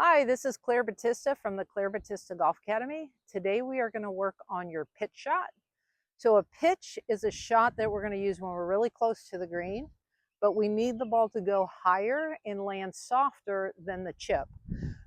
Hi, this is Claire Batista from the Claire Batista Golf Academy. Today we are going to work on your pitch shot. So a pitch is a shot that we're going to use when we're really close to the green, but we need the ball to go higher and land softer than the chip.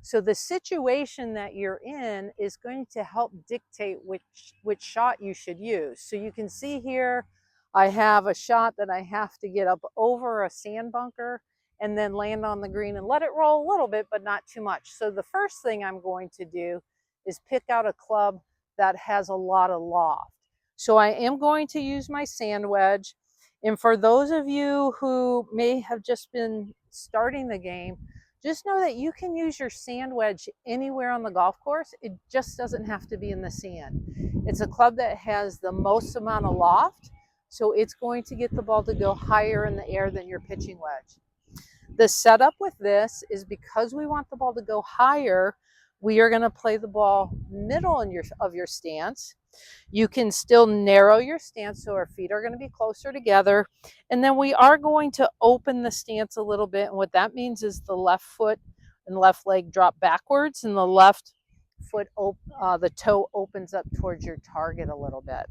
So the situation that you're in is going to help dictate which shot you should use. So you can see here, I have a shot that I have to get up over a sand bunker and then land on the green and let it roll a little bit, but not too much. So the first thing I'm going to do is pick out a club that has a lot of loft. So I am going to use my sand wedge. And for those of you who may have just been starting the game, just know that you can use your sand wedge anywhere on the golf course. It just doesn't have to be in the sand. It's a club that has the most amount of loft, so it's going to get the ball to go higher in the air than your pitching wedge. The setup with this is because we want the ball to go higher, we are going to play the ball middle of your stance. You can still narrow your stance so our feet are going to be closer together. And then we are going to open the stance a little bit. And what that means is the left foot and left leg drop backwards and the left foot, the toe opens up towards your target a little bit.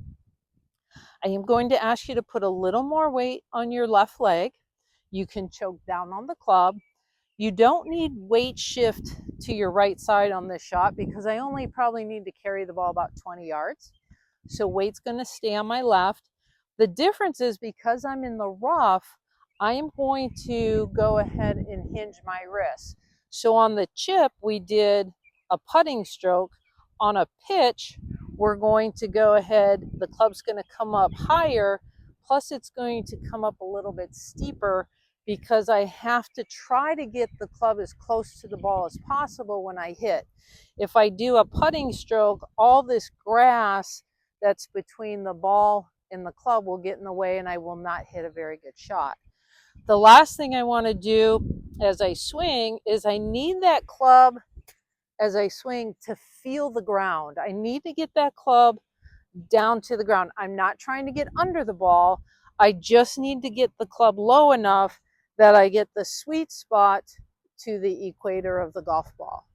I am going to ask you to put a little more weight on your left leg. You can choke down on the club. You don't need weight shift to your right side on this shot because I only probably need to carry the ball about 20 yards. So weight's going to stay on my left. The difference is because I'm in the rough, I am going to go ahead and hinge my wrist. So on the chip, we did a putting stroke. On a pitch, we're going to go ahead, the club's going to come up higher, plus it's going to come up a little bit steeper because I have to try to get the club as close to the ball as possible when I hit. If I do a putting stroke, all this grass that's between the ball and the club will get in the way and I will not hit a very good shot. The last thing I want to do as I swing is I need that club as I swing to feel the ground. I need to get that club down to the ground. I'm not trying to get under the ball. I just need to get the club low enough that I get the sweet spot to the equator of the golf ball.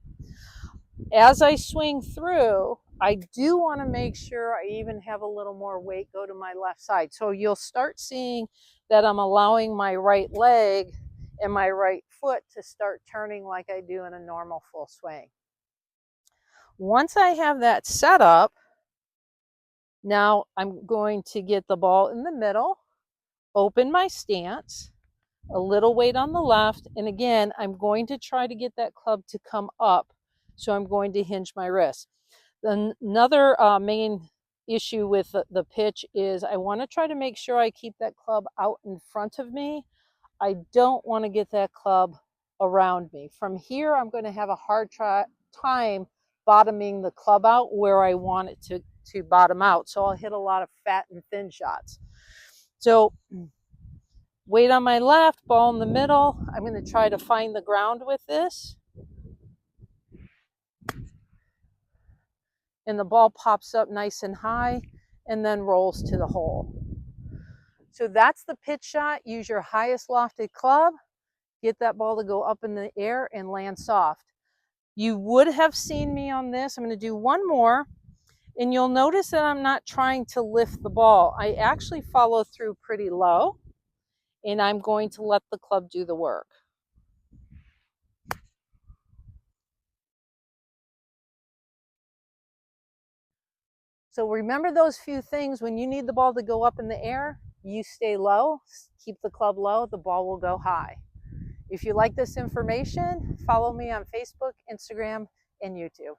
As I swing through, I do want to make sure I even have a little more weight go to my left side. So you'll start seeing that I'm allowing my right leg and my right foot to start turning like I do in a normal full swing. Once I have that set up, now I'm going to get the ball in the middle, open my stance, a little weight on the left, and again, I'm going to try to get that club to come up, so I'm going to hinge my wrist. Another main issue with the pitch is I want to try to make sure I keep that club out in front of me. I don't want to get that club around me. From here, I'm going to have a hard time bottoming the club out where I want it to bottom out. So I'll hit a lot of fat and thin shots. So weight on my left, ball in the middle. I'm going to try to find the ground with this. And the ball pops up nice and high and then rolls to the hole. So that's the pitch shot. Use your highest lofted club. Get that ball to go up in the air and land soft. You would have seen me on this. I'm going to do one more. And you'll notice that I'm not trying to lift the ball. I actually follow through pretty low. And I'm going to let the club do the work. So remember those few things. When you need the ball to go up in the air, you stay low, keep the club low, the ball will go high. If you like this information, follow me on Facebook, Instagram, and YouTube.